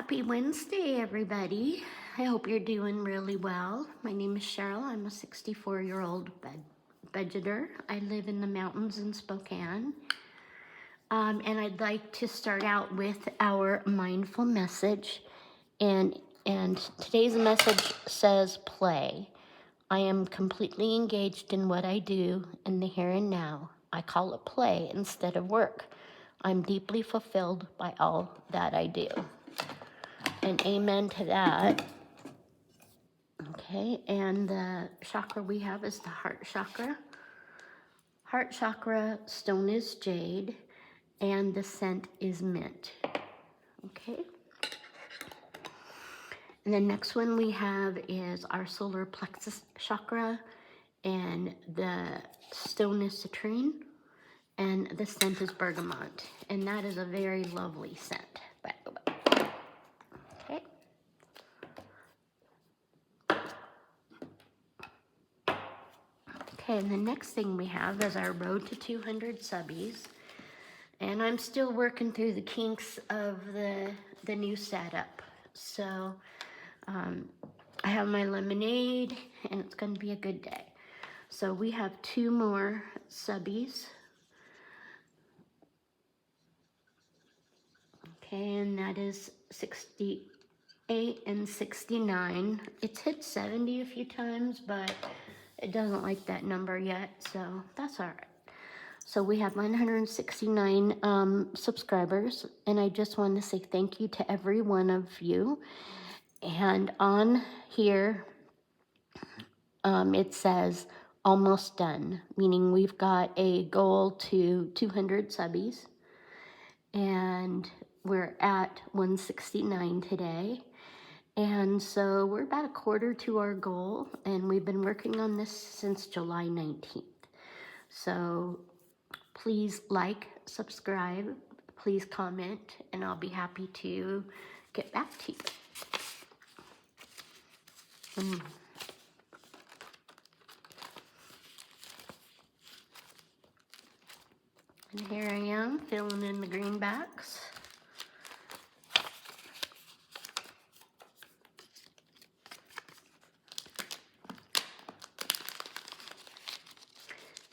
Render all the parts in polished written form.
Happy Wednesday, everybody. I hope you're doing really well. My name is Cheryl. I'm a 64-year-old vegeter. I live in the mountains in Spokane. And I'd like to start out with our mindful message. And today's message says, play. I am completely engaged in what I do in the here and now. I call it play instead of work. I'm deeply fulfilled by all that I do. And amen to that. Okay, and the chakra we have is the heart chakra. Heart chakra stone is jade, and the scent is mint. Okay. And the next one we have is our solar plexus chakra, and the stone is citrine, and the scent is bergamot. And that is a very lovely scent, by the way. Okay. Okay, and the next thing we have is our road to 200 subbies. And I'm still working through the kinks of the new setup. So I have my lemonade, and it's going to be a good day. So we have 2 more subbies. Okay, and that is 68 and 69. It's hit 70 a few times, but it doesn't like that number yet, so that's all right. So we have 169 subscribers, and I just want to say thank you to every one of you. And on here, it says almost done, meaning we've got a goal to 200 subbies, and we're at 169 today. And so we're about a quarter to our goal, and we've been working on this since July 19th. So please like, subscribe, please comment, and I'll be happy to get back to you. And here I am filling in the greenbacks.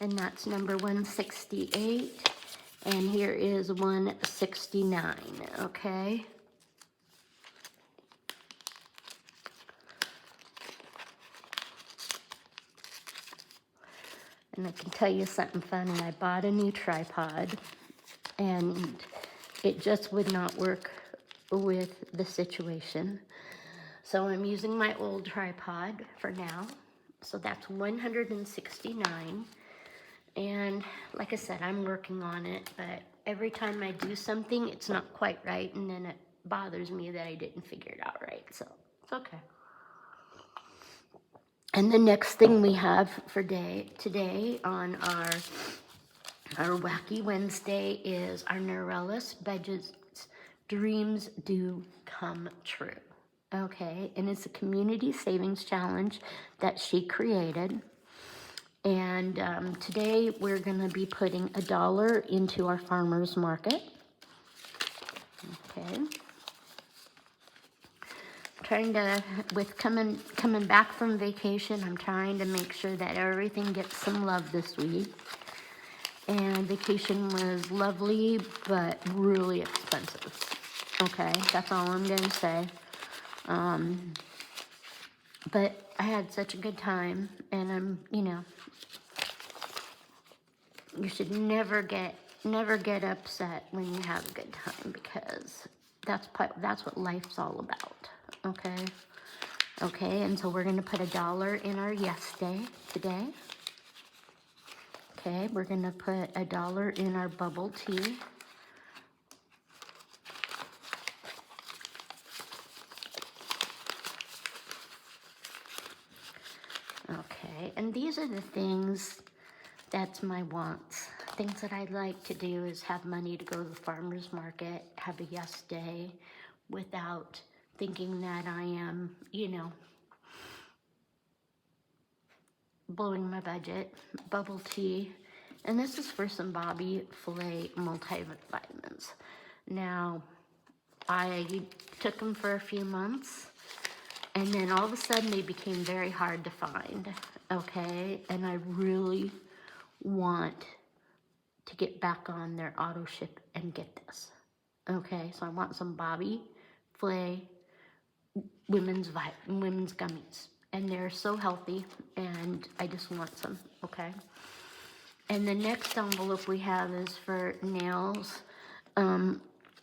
And that's number 168. And here is 169, okay? And I can tell you something funny. I bought a new tripod, and it just would not work with the situation. So I'm using my old tripod for now. So that's 169. And like I said, I'm working on it, but every time I do something, it's not quite right, and then it bothers me that I didn't figure it out right, so it's okay. And the next thing we have for today on our Wacky Wednesday is our Neurelis Budget's Dreams Do Come True. Okay, and it's a community savings challenge that she created. And today we're going to be putting $1 into our farmer's market. Okay. Trying to, with coming back from vacation, I'm trying to make sure that everything gets some love this week. And vacation was lovely, but really expensive. Okay, that's all I'm going to say. But I had such a good time, and I'm, you should never get upset when you have a good time, because that's what life's all about. Okay, and so we're gonna put $1 in our yes day today. Okay, we're gonna put $1 in our bubble tea. Okay, and these are the things, that's my wants. Things that I'd like to do is have money to go to the farmer's market, have a yes day without thinking that I am, blowing my budget. Bubble tea. And this is for some Bobby Filet multivitamins. Now, I took them for a few months, and then all of a sudden they became very hard to find, okay? And I really want to get back on their auto ship and get this, okay? So I want some Bobby Flay women's gummies, and they're so healthy, and I just want some, okay? And the next envelope we have is for nails,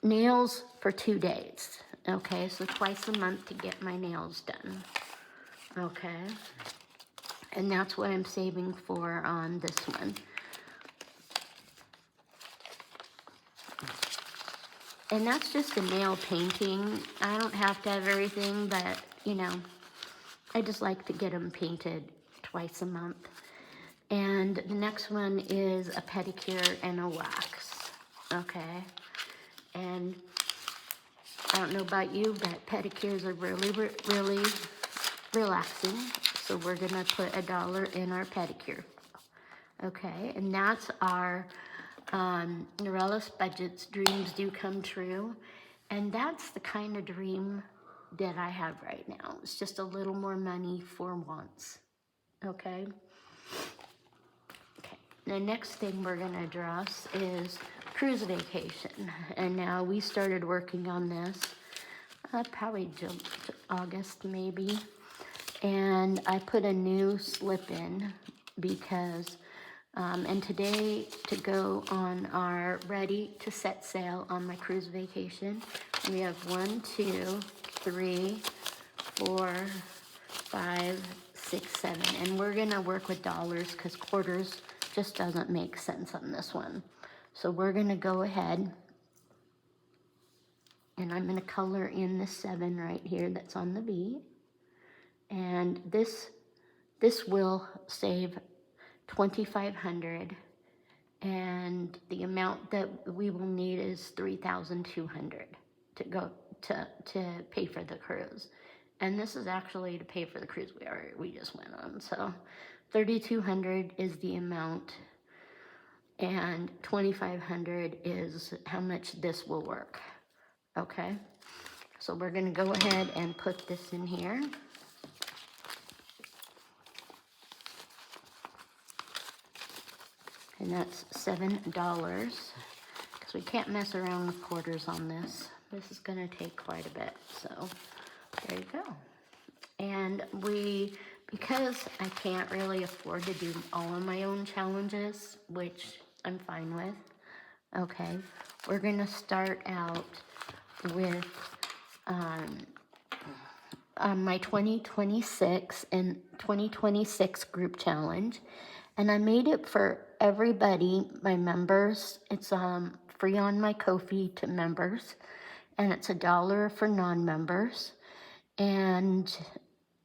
nails for 2 days, okay? So twice a month to get my nails done, okay? And that's what I'm saving for on this one. And that's just a nail painting. I don't have to have everything, but, you know, I just like to get them painted twice a month. And the next one is a pedicure and a wax, okay? And I don't know about you, but pedicures are really, really relaxing. So we're gonna put $1 in our pedicure, okay? And that's our Norellis Budget's Dreams Do Come True. And that's the kind of dream that I have right now. It's just a little more money for once, okay? Okay, the next thing we're gonna address is cruise vacation. And now we started working on this, probably August maybe. And I put a new slip in because, and today to go on our ready to set sail on my cruise vacation, we have 1, 2, 3, 4, 5, 6, 7. And we're gonna work with dollars because quarters just doesn't make sense on this one. So we're gonna go ahead and I'm gonna color in the 7 right here that's on the V. And this will save $2,500, and the amount that we will need is $3,200 to go to pay for the cruise. And this is actually to pay for the cruise we just went on. So $3,200 is the amount, and $2,500 is how much this will work. Okay, so we're gonna go ahead and put this in here. And that's $7, because we can't mess around with quarters on this. This is gonna take quite a bit, so there you go. And because I can't really afford to do all of my own challenges, which I'm fine with, okay, we're gonna start out with my 2026 and 2026 group challenge. And I made it for everybody, my members. It's free on my Ko-fi to members, and it's $1 for non-members. And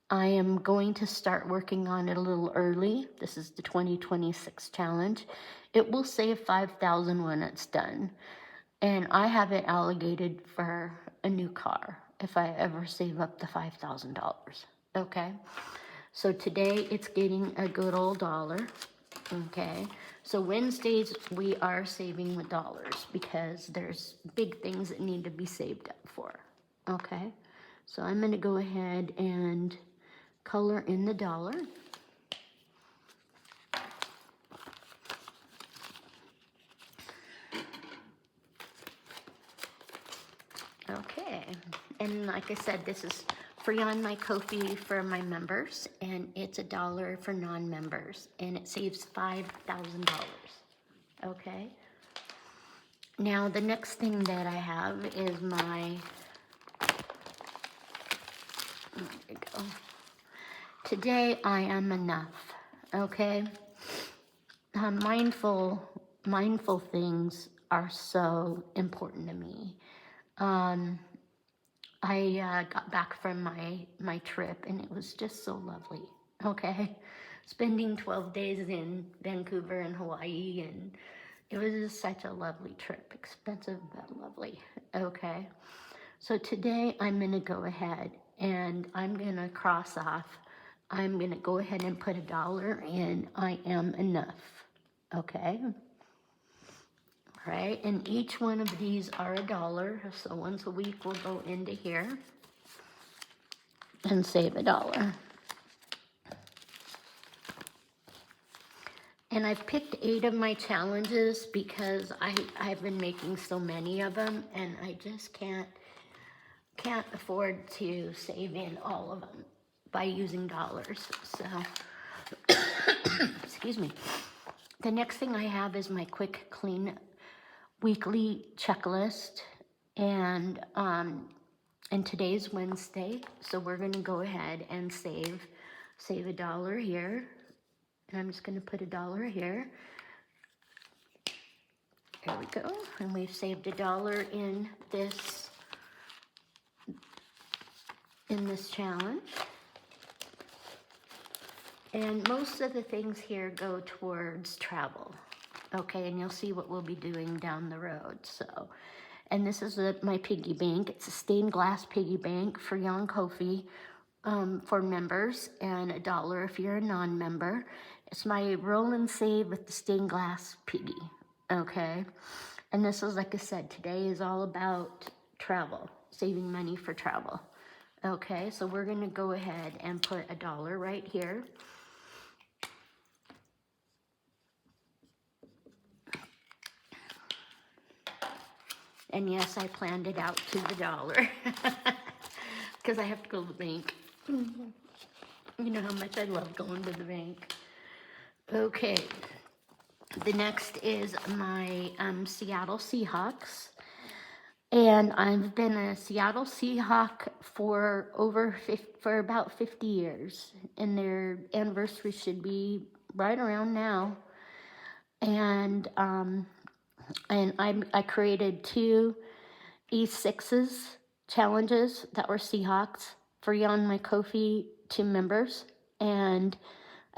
I am going to start working on it a little early. This is the 2026 challenge. It will save $5,000 when it's done. And I have it allocated for a new car if I ever save up the $5,000, okay? So today it's getting a good old $1, okay? So Wednesdays we are saving with dollars because there's big things that need to be saved up for, okay? So I'm gonna go ahead and color in the $1. Okay, and like I said, this is free on my Ko-fi for my members, and it's $1 for non-members, and it saves $5,000, okay? Now, the next thing that I have is my, there we go. Today, I am enough, okay? Mindful things are so important to me. I got back from my trip, and it was just so lovely, okay? Spending 12 days in Vancouver and Hawaii, and it was just such a lovely trip. Expensive, but lovely, okay? So today, I'm gonna go ahead, and I'm gonna cross off. I'm gonna go ahead and put $1 in I am enough, okay? right? And each one of these are $1. So once a week we'll go into here and save $1. And I've picked 8 of my challenges because I've been making so many of them, and I just can't afford to save in all of them by using dollars. So, excuse me. The next thing I have is my quick clean weekly checklist, and today's Wednesday, so we're going to go ahead and save $1 here, and I'm just going to put $1 here. There we go, and we've saved $1 in this challenge. And most of the things here go towards travel, okay? And you'll see what we'll be doing down the road. So, and this is my piggy bank. It's a stained glass piggy bank for Young Kofi for members, and $1 if you're a non-member. It's my roll and save with the stained glass piggy, okay? And this is, like I said, today is all about travel, saving money for travel. Okay, so we're gonna go ahead and put $1 right here. And yes, I planned it out to the dollar because I have to go to the bank. You know how much I love going to the bank. Okay, the next is my Seattle Seahawks. And I've been a Seattle Seahawk for about 50 years. And their anniversary should be right around now. And I created 2 E6s challenges that were Seahawks for Yon My Kofi 2 members, and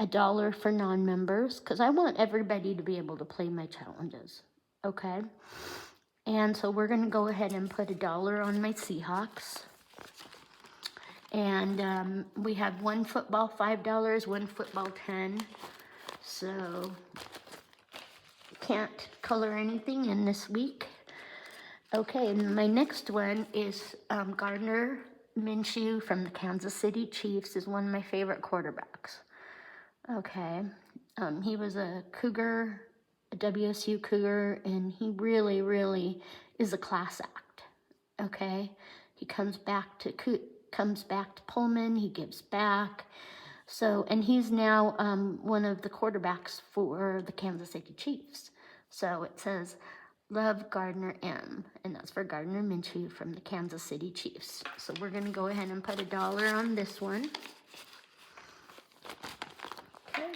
$1 for non-members, because I want everybody to be able to play my challenges, okay? And so we're gonna go ahead and put $1 on my Seahawks. And we have one football $5, one football 10. So can't color anything in this week. Okay, and my next one is Gardner Minshew from the Kansas City Chiefs, is one of my favorite quarterbacks. Okay, he was a Cougar, a WSU Cougar, and he really, really is a class act. Okay, he comes back to Pullman. He gives back. So, and he's now one of the quarterbacks for the Kansas City Chiefs. So it says, "Love Gardner M," and that's for Gardner Minshew from the Kansas City Chiefs. So we're going to go ahead and put $1 on this one. Okay.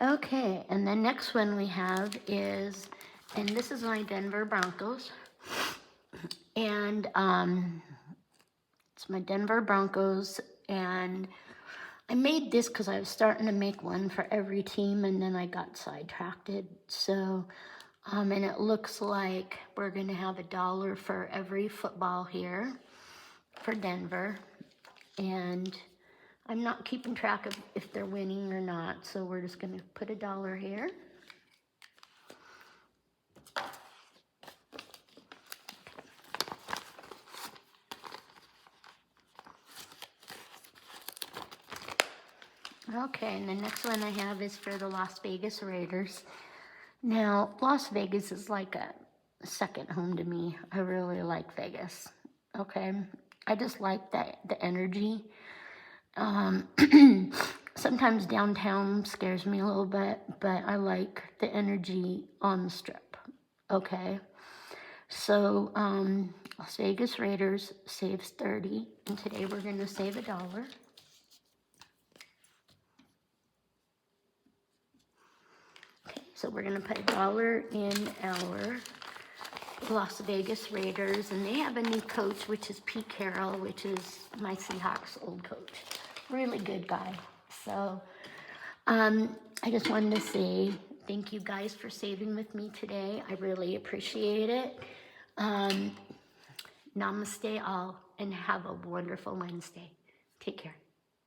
Okay, and the next one we have is, and this is my Denver Broncos, and it's my Denver Broncos, and I made this because I was starting to make one for every team, and then I got sidetracked. So, and it looks like we're going to have $1 for every football here for Denver, and I'm not keeping track of if they're winning or not, so we're just going to put $1 here. Okay, and the next one I have is for the Las Vegas Raiders. Now, Las Vegas is like a second home to me. I really like Vegas, okay? I just like the energy. Sometimes downtown scares me a little bit, but I like the energy on the strip, okay? So, Las Vegas Raiders saves 30, and today we're gonna save $1. Okay, so we're gonna put $1 in our Las Vegas Raiders, and they have a new coach, which is Pete Carroll, which is my Seahawks old coach. Really good guy. So I just wanted to say thank you guys for saving with me today. I really appreciate it. Namaste all. and have a wonderful Wednesday. Take care.